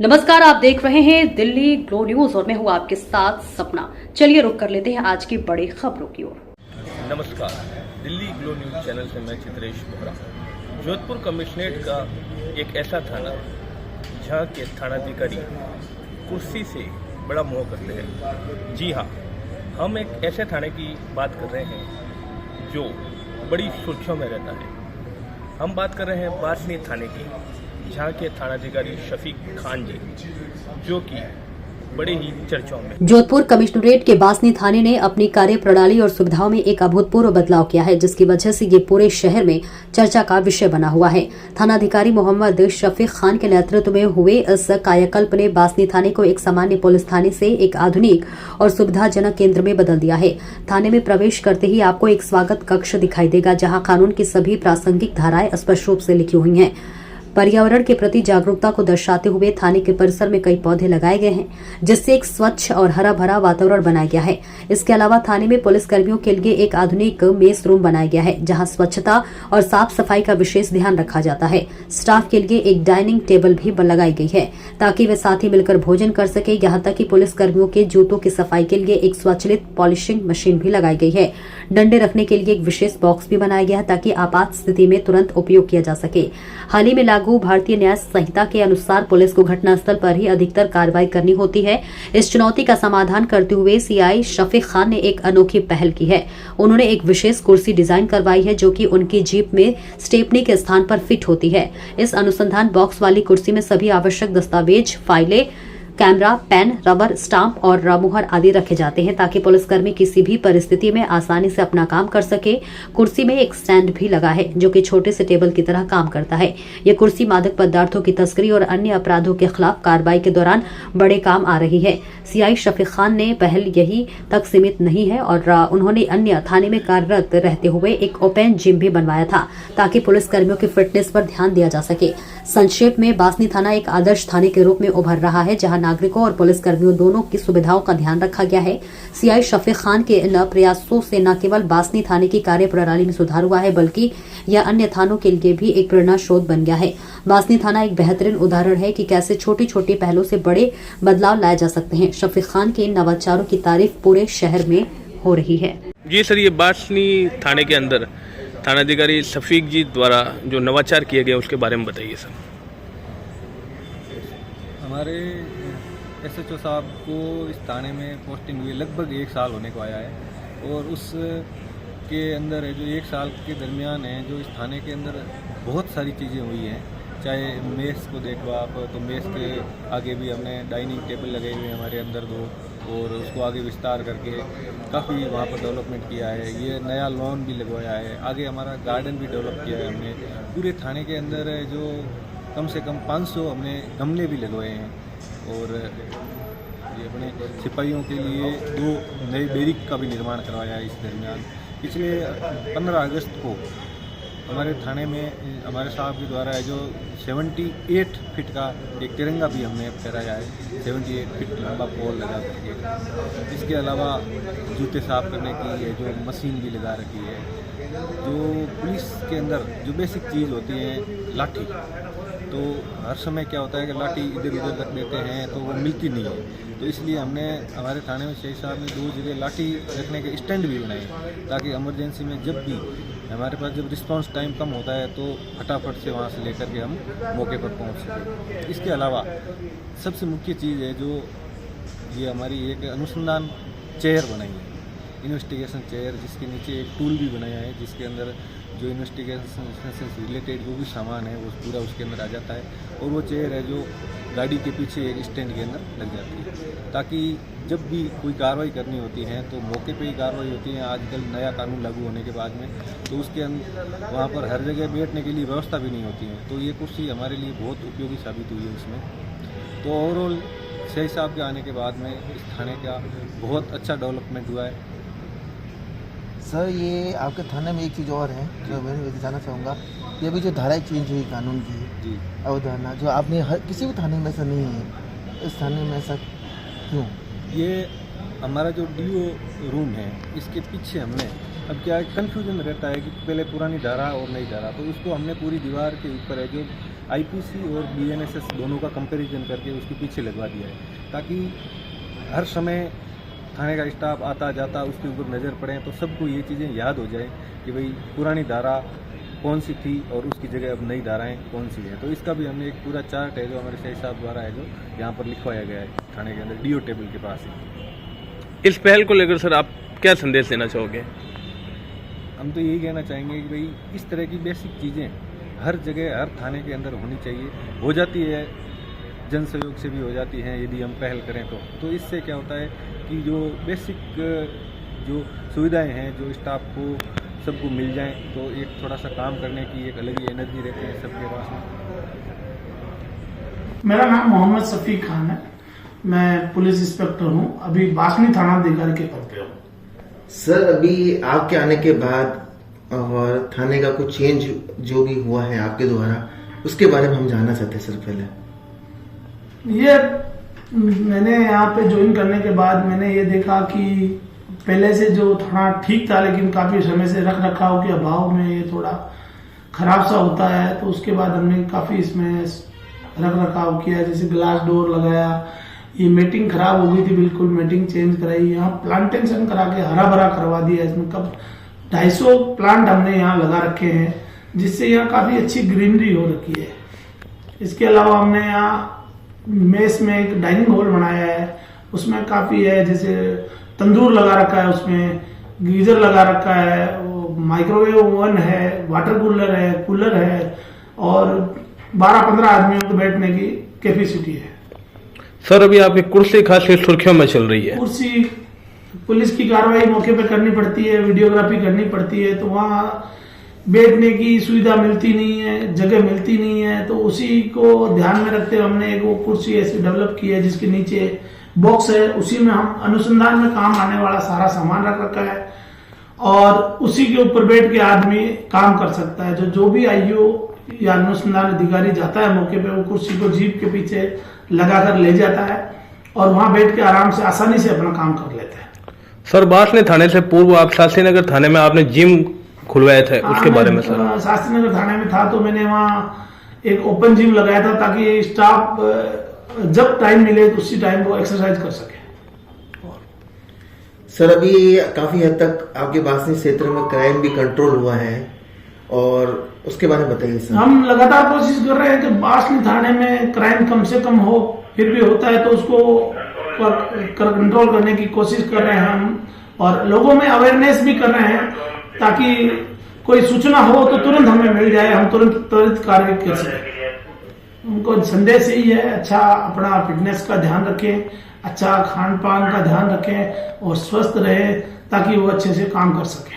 नमस्कार, आप देख रहे हैं दिल्ली ग्लो न्यूज और मैं हूं आपके साथ सपना। चलिए रुक कर लेते हैं आज की बड़ी खबरों की ओर। नमस्कार, दिल्ली ग्लो न्यूज चैनल से मैं चित्रेश बोहरा। जोधपुर कमिश्नरेट का एक ऐसा थाना जहां के थानाधिकारी कुर्सी से बड़ा मोह करते हैं। जी हाँ, हम एक ऐसे थाने की बात कर रहे हैं जो बड़ी सुर्खियों में रहता है। हम बात कर रहे हैं बासनी थाने की, जहाँ के थानाधिकारी शफीक खान जी, जो कि बड़े ही चर्चाओं में। जोधपुर कमिश्नरेट के बासनी थाने ने अपनी कार्य प्रणाली और सुविधाओं में एक अभूतपूर्व बदलाव किया है, जिसकी वजह से ये पूरे शहर में चर्चा का विषय बना हुआ है। थानाधिकारी मोहम्मद शफीक खान के नेतृत्व में हुए इस कायाकल्प ने बासनी थाने को एक सामान्य पुलिस थाने से एक आधुनिक और सुविधाजनक केंद्र में बदल दिया है। थाने में प्रवेश करते ही आपको एक स्वागत कक्ष दिखाई देगा, जहाँ कानून की सभी प्रासंगिक धाराएं स्पष्ट रूप से लिखी हुई हैं। पर्यावरण के प्रति जागरूकता को दर्शाते हुए थाने के परिसर में कई पौधे लगाए गए हैं, जिससे एक स्वच्छ और हरा भरा वातावरण बनाया गया है। इसके अलावा थाने में पुलिस कर्मियों के लिए एक आधुनिक मेस रूम बनाया गया है, जहां स्वच्छता और साफ सफाई का विशेष ध्यान रखा जाता है। स्टाफ के लिए एक डाइनिंग टेबल भी लगाई गई है, ताकि वे साथ ही मिलकर भोजन कर सके। यहाँ तक कि पुलिस कर्मियों के जूतों की सफाई के लिए एक स्वचालित पॉलिशिंग मशीन भी लगाई गई है। डंडे रखने के लिए एक विशेष बॉक्स भी बनाया गया है, ताकि आपात स्थिति में तुरंत उपयोग किया जा सके। हाल ही में लागू भारतीय न्याय संहिता के अनुसार पुलिस को घटनास्थल पर ही अधिकतर कार्रवाई करनी होती है। इस चुनौती का समाधान करते हुए सीआई शफीक खान ने एक अनोखी पहल की है। उन्होंने एक विशेष कुर्सी डिजाइन करवाई है, जो कि उनकी जीप में स्टेपनी के स्थान पर फिट होती है। इस अनुसंधान बॉक्स वाली कुर्सी में सभी आवश्यक दस्तावेज, फाइलें, कैमरा, पेन, रबर स्टाम्प और मुहर आदि रखे जाते हैं, ताकि पुलिसकर्मी किसी भी परिस्थिति में आसानी से अपना काम कर सके। कुर्सी में एक स्टैंड भी लगा है, जो कि छोटे से टेबल की तरह काम करता है। ये कुर्सी मादक पदार्थों की तस्करी और अन्य अपराधों के खिलाफ कार्रवाई के दौरान बड़े काम आ रही है। सीआई शफीक खान ने पहल यही तक सीमित नहीं है और उन्होंने अन्य थाने में कार्यरत रहते हुए एक ओपन जिम भी बनवाया था, ताकि पुलिसकर्मियों की फिटनेस पर ध्यान दिया जा सके। संक्षेप में बासनी थाना एक आदर्श थाने के रूप में उभर रहा है, जहां नागरिकों और पुलिसकर्मियों दोनों की सुविधाओं का ध्यान रखा गया है। सीआई शफीक खान के इन प्रयासों से न केवल बासनी थाने की कार्य प्रणाली में सुधार हुआ है, बल्कि यह अन्य थानों के लिए भी एक प्रेरणा स्रोत बन गया है। बासनी थाना एक बेहतरीन उदाहरण है कि कैसे छोटी छोटी पहलों से बड़े बदलाव लाए जा सकते हैं। शफीक खान के इन नवाचारों की तारीफ पूरे शहर में हो रही है। जी सर, ये बासनी थाने के अंदर थानाधिकारी शफीक जी द्वारा जो नवाचार किए गए उसके बारे में बताइए सर। हमारे एसएचओ साहब को इस थाने में पोस्टिंग हुई लगभग 1 साल होने को आया है, और उस के अंदर जो 1 साल के दरमियान है, जो इस थाने के अंदर बहुत सारी चीज़ें हुई हैं। चाहे मेस को देखो आप, तो मेस के आगे भी हमने डाइनिंग टेबल लगाई हुई है हमारे अंदर 2, और उसको आगे विस्तार करके काफ़ी वहाँ पर डेवलपमेंट किया है। ये नया लॉन भी लगवाया है, आगे हमारा गार्डन भी डेवलप किया है हमने। पूरे थाने के अंदर जो कम से कम 500 हमने गमले भी लगवाए हैं, और ये अपने सिपाहियों के लिए 2 नए बैरिक का भी निर्माण करवाया है इस दरमियान। पिछले 15 अगस्त को हमारे थाने में हमारे साहब के द्वारा है जो 78 फीट का एक तिरंगा भी हमने फहराया है, 78 फीट लंबा पोल लगा करके। इसके अलावा जूते साफ करने की जो मशीन भी लगा रखी है। जो पुलिस के अंदर जो बेसिक चीज़ होती है, लाठी, तो हर समय क्या होता है कि लाठी इधर उधर रख देते हैं तो वो मिलती नहीं है। तो इसलिए हमने हमारे थाने में 6 साल में 2 जगह लाठी रखने के स्टैंड भी बनाए, ताकि इमरजेंसी में जब भी हमारे पास जब रिस्पांस टाइम कम होता है तो फटाफट से वहाँ से लेकर के हम मौके पर पहुँच सकें। इसके अलावा सबसे मुख्य चीज़ है जो ये हमारी एक अनुसंधान चेयर बनाई है, इन्वेस्टिगेशन चेयर, जिसके नीचे एक टूल भी बनाया है, जिसके अंदर जो इन्वेस्टिगेशन से रिलेटेड जो भी सामान है वो पूरा उसके अंदर आ जाता है। और वो चेयर है जो गाड़ी के पीछे एक स्टैंड के अंदर लग जाती है, ताकि जब भी कोई कार्रवाई करनी होती है तो मौके पे ही कार्रवाई होती है। आजकल नया कानून लागू होने के बाद में तो उसके अंदर वहाँ पर हर जगह बैठने के लिए व्यवस्था भी नहीं होती है, तो ये कुर्सी हमारे लिए बहुत उपयोगी साबित हुई है उसमें। तो ओवरऑल सही साहब के आने के बाद में इस थाने का बहुत अच्छा डेवलपमेंट हुआ है। सर, ये आपके थाने में एक चीज़ और है जो मैं बताना चाहूँगा, ये भी जो धाराएं चेंज हुई कानून की जी, अवधारणा जो आपने हर किसी भी थाने में ऐसा नहीं है, इस थाने में ऐसा क्यों? ये हमारा जो डीओ रूम है इसके पीछे हमने अब क्या है कन्फ्यूजन रहता है कि पहले पुरानी धारा और नई धारा, तो उसको हमने पूरी दीवार के ऊपर है जो आईपीसी और बीएनएसएस दोनों का कंपैरिजन करके उसके पीछे लगवा दिया है, ताकि हर समय थाने का स्टाफ आता जाता उसके ऊपर नज़र पड़े तो सबको ये चीज़ें याद हो जाए कि भाई पुरानी धारा कौन सी थी और उसकी जगह अब नई धाराएं कौन सी है। तो इसका भी हमने एक पूरा चार्ट है जो हमारे शाही साहब द्वारा है जो यहाँ पर लिखवाया गया है थाने के अंदर डीओ टेबल के पास ही। इस पहल को लेकर सर आप क्या संदेश देना चाहोगे? हम तो यही कहना चाहेंगे कि भाई इस तरह की बेसिक चीज़ें हर जगह हर थाने के अंदर होनी चाहिए। हो जाती है, जन सहयोग से भी हो जाती हैं यदि हम पहल करें तो इससे क्या होता है कि जो बेसिक जो सुविधाएं हैं जो स्टाफ को सबको मिल जाएं तो एक थोड़ा सा काम करने की एक अलग ही एनर्जी रहती है सबके पास में। मेरा नाम मोहम्मद शफीक खान है, मैं पुलिस इंस्पेक्टर हूं, अभी बासनी थाना अधिकारी के पद पे हूं। सर अभी आपके आने के बाद और थाने का कुछ चेंज जो भी हुआ है आपके द्वारा, उसके बारे में हम जानना चाहते हैं सर। पहले ये मैंने यहाँ पे ज्वाइन करने के बाद मैंने ये देखा कि पहले से जो थाना ठीक था, लेकिन काफी समय से रख रखाव के अभाव में ये थोड़ा खराब सा होता है। तो उसके बाद हमने काफी इसमें रख रखाव किया, जैसे ग्लास डोर लगाया, ये मीटिंग खराब हो गई थी, बिल्कुल मीटिंग चेंज कराई, यहाँ प्लांटेशन करा के हरा भरा करवा दिया। इसमें कब 250 प्लांट हमने यहाँ लगा रखे हैं, जिससे यहाँ काफी अच्छी ग्रीनरी हो रखी है। इसके अलावा हमने यहाँ मेस में एक डाइनिंग हॉल बनाया है, उसमें काफी है, जैसे तंदूर लगा रखा है, उसमें गीजर लगा रखा है, माइक्रोवेव ओवन है, वाटर कूलर है और 12-15 आदमियों को बैठने की कैपेसिटी है। सर अभी आपकी कुर्सी खासी सुर्खियों में चल रही है। कुर्सी पुलिस की कार्रवाई मौके पे करनी पड़ती है, वीडियोग्राफी करनी पड़ती है, तो वहाँ बैठने की सुविधा मिलती नहीं है, जगह मिलती नहीं है। तो उसी को ध्यान में रखते हुए हमने एक वो कुर्सी ऐसी डेवलप की है जिसके नीचे बॉक्स है, उसी में हम अनुसंधान में काम आने वाला सारा सामान रख रखा है और उसी के ऊपर बैठ के आदमी काम कर सकता है। जो भी आईओ या अनुसंधान अधिकारी जाता है मौके पे, वो कुर्सी को जीप के पीछे लगाकर ले जाता है और वहां बैठ के आराम से आसानी से अपना काम कर लेता है। सर बासनी थाने से पूर्व आप शास्त्री नगर थाने में आपने जिम खुलवाया था, उसके बारे में सर? शास्त्री नगर थाने में था तो मैंने वहाँ एक ओपन जिम लगाया था ताकि स्टाफ जब टाइम मिले तो उसी टाइम वो एक्सरसाइज कर सके। सर अभी काफी हद तक आपके बासनी क्षेत्र में क्राइम भी कंट्रोल हुआ है और उसके बारे में बताइए सर। हम लगातार कोशिश कर रहे हैं कि बासनी थाने में क्राइम कम से कम हो, फिर भी होता है तो उसको कंट्रोल करने की कोशिश कर रहे हैं हम, और लोगों में अवेयरनेस भी कर रहे हैं ताकि कोई सूचना हो तो तुरंत हमें मिल जाए, हम तुरंत कार्रवाई कर सकें। उनको संदेश यही है, अच्छा अपना फिटनेस का ध्यान रखें, अच्छा खान पान का ध्यान रखें और स्वस्थ रहें ताकि वो अच्छे से काम कर सकें।